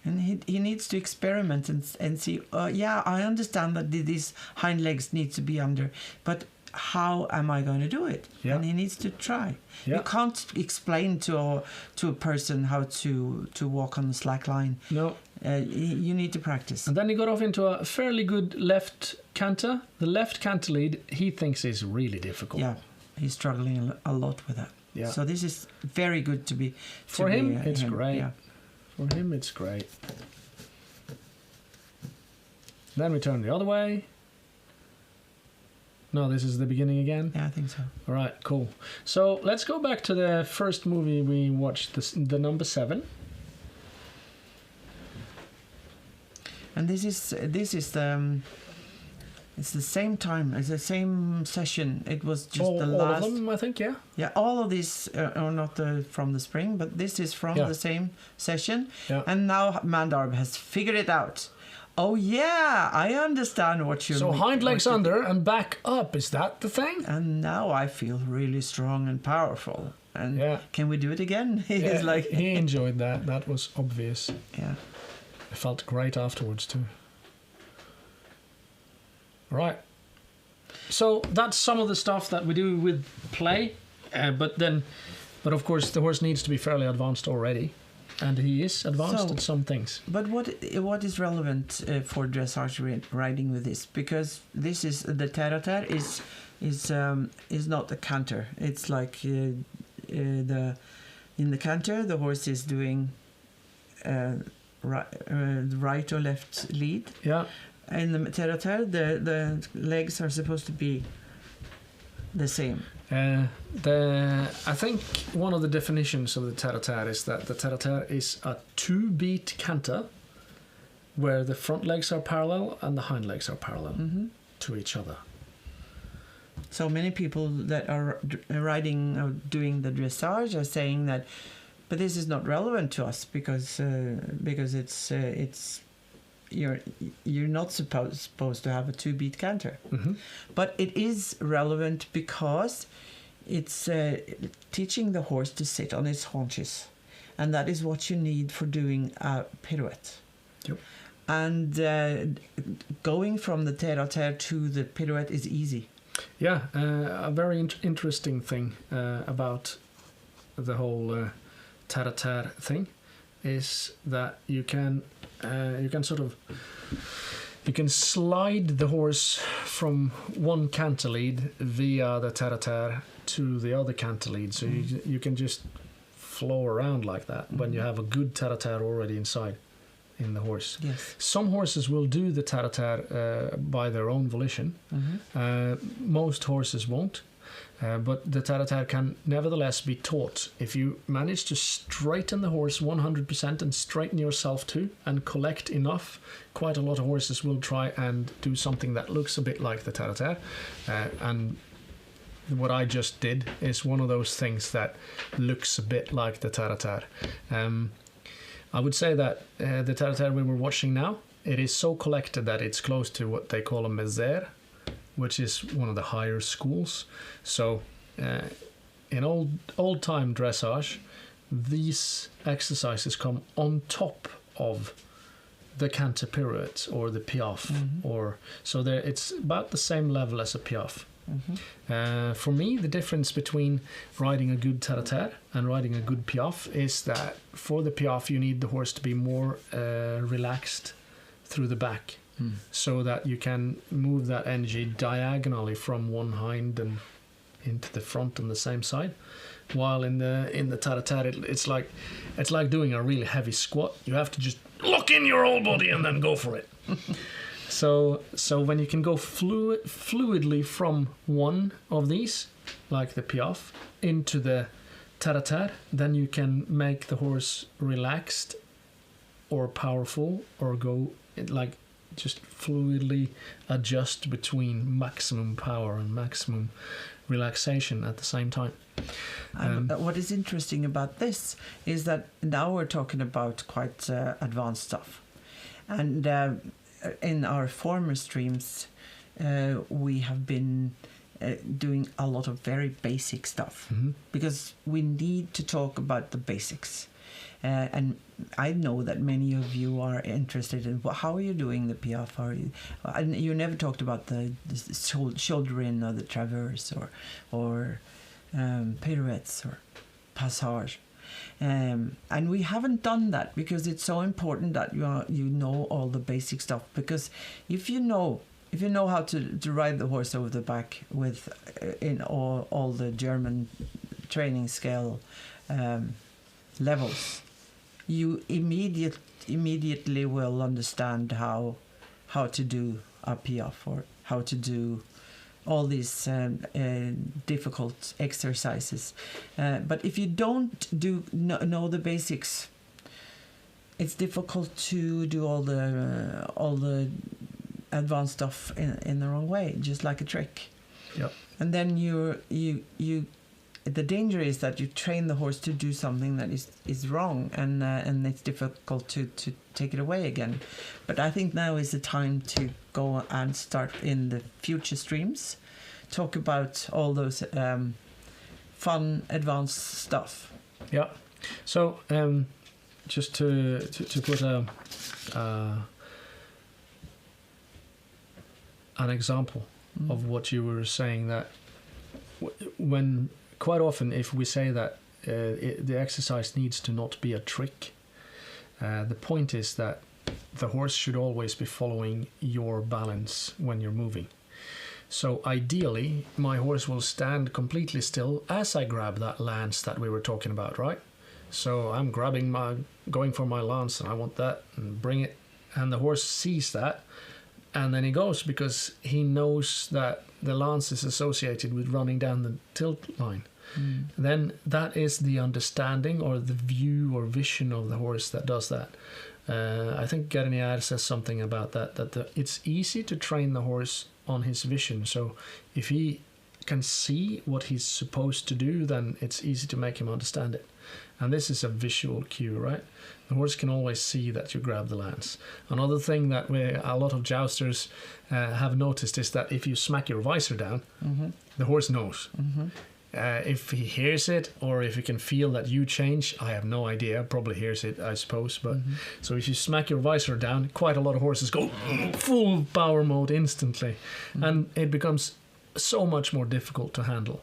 And he needs to experiment and see, yeah, I understand that these hind legs need to be under, but how am I going to do it? Yeah. And he needs to try. Yeah. You can't explain to a person how to walk on a slack line. No. You need to practice. And then he got off into a fairly good left canter. The left canter lead he thinks is really difficult. Yeah, he's struggling a lot with that. Yeah. So this is very good to be. For him, it's great. Yeah. For him, it's great. Then we turn the other way. No, this is the beginning again? Yeah, I think so. All right, cool. So let's go back to the first movie we watched, the number 7. And this is it's the same time, it's the same session. It was just all the last. All of them, I think, yeah. Yeah, all of these are not from the spring, but this is from the same session. Yeah. And now Mandarb has figured it out. Oh yeah, I understand what you mean. So hind legs under and back up, is that the thing? And now I feel really strong and powerful. And can we do it again? He's like he enjoyed that. That was obvious. Yeah. It felt great afterwards too. Right. So that's some of the stuff that we do with play, but of course the horse needs to be fairly advanced already, and he is advanced at some things. But what is relevant for dressage riding with this? Because this is the terre-à-terre is not a canter. It's like in the canter the horse is doing right or left lead. Yeah. In the terre-à-terre, the legs are supposed to be the same. I think one of the definitions of the terre-à-terre is that the terre-à-terre is a 2-beat canter, where the front legs are parallel and the hind legs are parallel to each other. So many people that are riding or doing the dressage are saying that, but this is not relevant to us because it's you're not supposed to have a 2-beat canter. But it is relevant because it's teaching the horse to sit on its haunches, and that is what you need for doing a pirouette. Yep. And going from the terre-à-terre to the pirouette is easy. Yeah, a very interesting thing about the whole terre-à-terre thing is that you can slide the horse from one canter lead via the terre-à-terre to the other canter lead, so you can just flow around like that when you have a good terre-à-terre already inside in the horse. Yes. Some horses will do the terre-à-terre by their own volition. Most horses won't. But the terre-à-terre can nevertheless be taught. If you manage to straighten the horse 100% and straighten yourself too, and collect enough, quite a lot of horses will try and do something that looks a bit like the terre-à-terre. And what I just did is one of those things that looks a bit like the terre-à-terre. I would say that the terre-à-terre we were watching now, it is so collected that it's close to what they call a mésère, which is one of the higher schools. So in old time dressage, these exercises come on top of the canter pirouette or the piaffe, or so it's about the same level as a piaffe. For me, the difference between riding a good terre-à-terre and riding a good piaffe is that for the piaffe you need the horse to be more relaxed through the back, so that you can move that energy diagonally from one hind and into the front on the same side. While in the terre-à-terre, it's like doing a really heavy squat. You have to just lock in your whole body and then go for it. So when you can go fluidly from one of these, like the piaffe, into the terre-à-terre, then you can make the horse relaxed or powerful, or go like just fluidly adjust between maximum power and maximum relaxation at the same time. What is interesting about this is that now we're talking about quite advanced stuff, and in our former streams we have been doing a lot of very basic stuff, because we need to talk about the basics. And I know that many of you are interested in how are you doing the piaffe? And you never talked about the shoulder in or the traverse or pirouettes or passage. And we haven't done that because it's so important that you know all the basic stuff. Because if you know how to ride the horse over the back with in all the German training scale levels, you immediately will understand how to do a piaffe or how to do all these difficult exercises. But if you don't know the basics, it's difficult to do all the advanced stuff in the wrong way, just like a trick. Yep. And then the danger is that you train the horse to do something that is wrong, and it's difficult to take it away again. But I think now is the time to go and start in the future streams, talk about all those fun advanced stuff. Yeah. So just to put an example of what you were saying, that when quite often if we say that the exercise needs to not be a trick, the point is that the horse should always be following your balance when you're moving. So ideally my horse will stand completely still as I grab that lance that we were talking about, right? So I'm going for my lance, and I want that, and bring it, and the horse sees that, and then he goes, because he knows that the lance is associated with running down the tilt line. Then that is the understanding or the view or vision of the horse that does that. I think Garnier says something about that it's easy to train the horse on his vision. So if he can see what he's supposed to do, then it's easy to make him understand it. And this is a visual cue, right? The horse can always see that you grab the lance. Another thing that a lot of jousters have noticed is that if you smack your visor down, the horse knows. If he hears it, or if he can feel that you change, I have no idea. Probably hears it, I suppose. But so if you smack your visor down, quite a lot of horses go full power mode instantly, and it becomes so much more difficult to handle.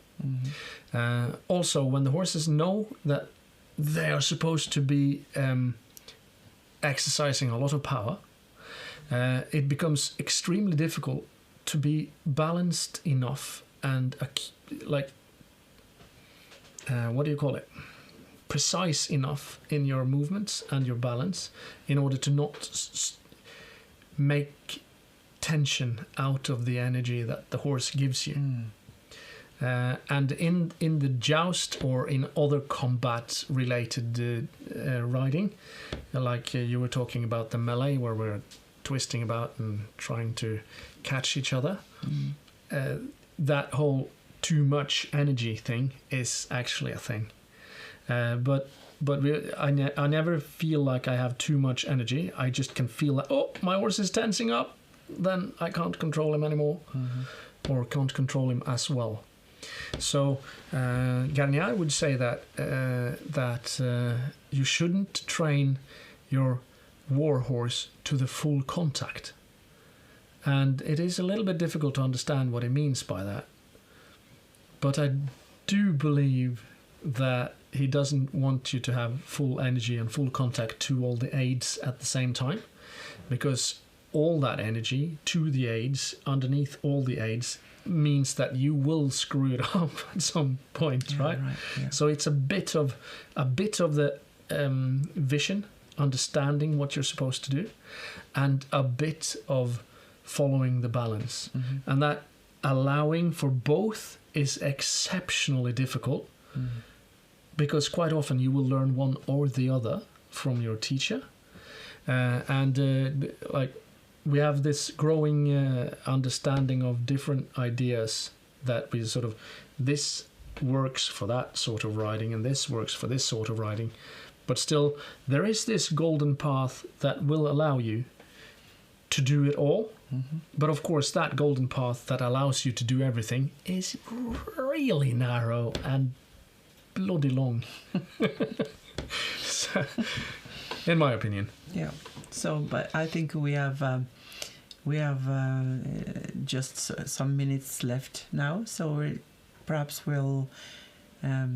Also, when the horses know that they are supposed to be exercising a lot of power, it becomes extremely difficult to be balanced enough and what do you call it? Precise enough in your movements and your balance in order to not make tension out of the energy that the horse gives you. And in the joust or in other combat related riding, like you were talking about the melee where we're twisting about and trying to catch each other, that whole too much energy thing is actually a thing. But I never feel like I have too much energy. I just can feel like, oh, my horse is tensing up, then I can't control him anymore, or can't control him as well. So Garnier would say that you shouldn't train your war horse to the full contact. And it is a little bit difficult to understand what he means by that. But I do believe that he doesn't want you to have full energy and full contact to all the aids at the same time, because all that energy to the aids, underneath all the aids, means that you will screw it up at some point, right? Yeah. So it's a bit of the vision, understanding what you're supposed to do, and a bit of following the balance, and that allowing for both is exceptionally difficult, because quite often you will learn one or the other from your teacher, and we have this growing understanding of different ideas that we sort of, this works for that sort of riding and this works for this sort of riding, but still there is this golden path that will allow you to do it all. But of course that golden path that allows you to do everything is really narrow and bloody long. That's in my opinion. Yeah. So, but I think we have just some minutes left now. So perhaps we'll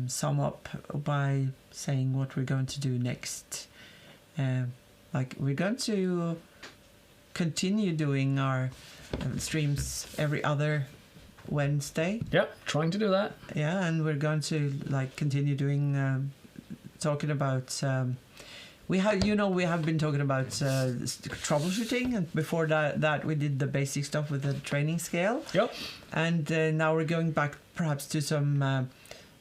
sum up by saying what we're going to do next. Like we're going to continue doing our streams every other Wednesday. Yeah, trying to do that. Yeah, and we're going to like continue doing talking about we have been talking about troubleshooting, and before that we did the basic stuff with the training scale. Yep. And now we're going back perhaps to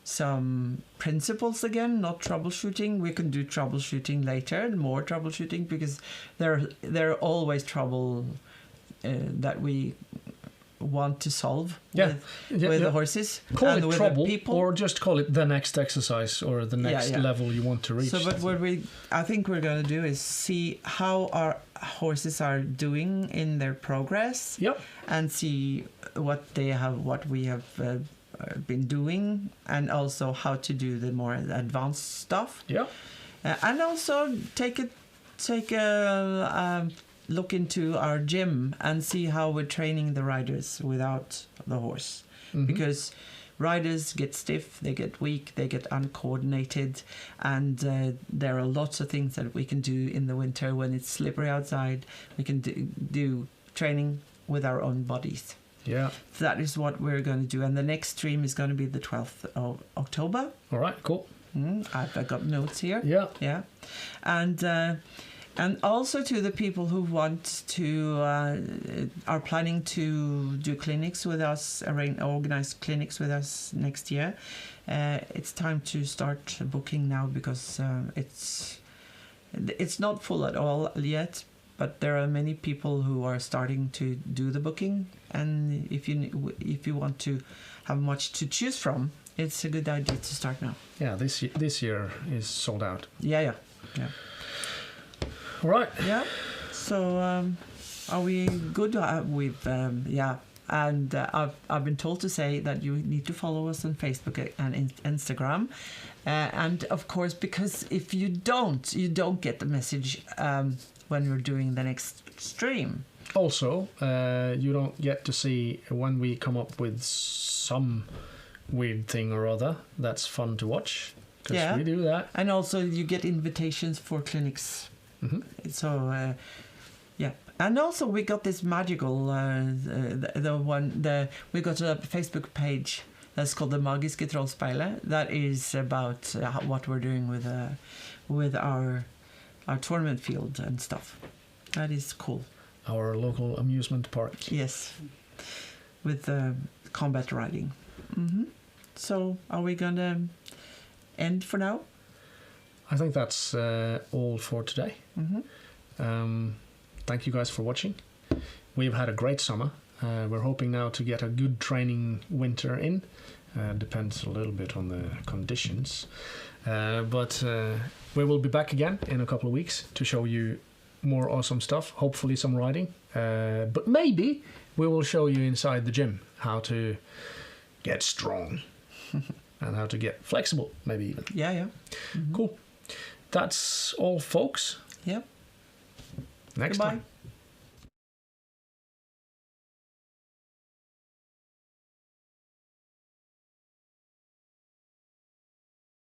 some principles again, not troubleshooting. We can do troubleshooting later, more troubleshooting, because there are always trouble that we want to solve with the horses. Call and it with trouble, the people. or just call it the next exercise or the next level you want to reach. So, but what I think we're going to do is see how our horses are doing in their progress. Yep. And see what we have been doing, and also how to do the more advanced stuff. Yeah. And also take a look into our gym and see how we're training the riders without the horse. Mm-hmm. Because riders get stiff, they get weak, they get uncoordinated, and there are lots of things that we can do in the winter when it's slippery outside. We can do training with our own bodies. Yeah. So that is what we're going to do. And the next stream is going to be the 12th of October. All right, cool. I've got notes here. Yeah. Yeah. And also to the people who want to, are planning to do clinics with us, organize clinics with us next year, it's time to start booking now, because it's not full at all yet, but there are many people who are starting to do the booking. And if you want to have much to choose from, it's a good idea to start now. Yeah, this year is sold out. Yeah. All right. Yeah. So are we good with yeah? And I've been told to say that you need to follow us on Facebook and Instagram, and of course, because if you don't get the message when we're doing the next stream. Also, you don't get to see when we come up with some weird thing or other that's fun to watch, because we do that. And also you get invitations for clinics. Mm-hmm. So yeah, and also we got this magical we got a Facebook page that's called the Magiske Trollspeilet, that is about what we're doing with our tournament field and stuff. That is cool. Our local amusement park. Yes, with combat riding. Mm-hmm. So are we gonna end for now? I think that's all for today. Mm-hmm. Thank you guys for watching. We've had a great summer. We're hoping now to get a good training winter in. Depends a little bit on the conditions. But we will be back again in a couple of weeks to show you more awesome stuff. Hopefully some riding. But maybe we will show you inside the gym how to get strong and how to get flexible, maybe even. Yeah. Mm-hmm. Cool. That's all, folks. Yep. Next Goodbye. time.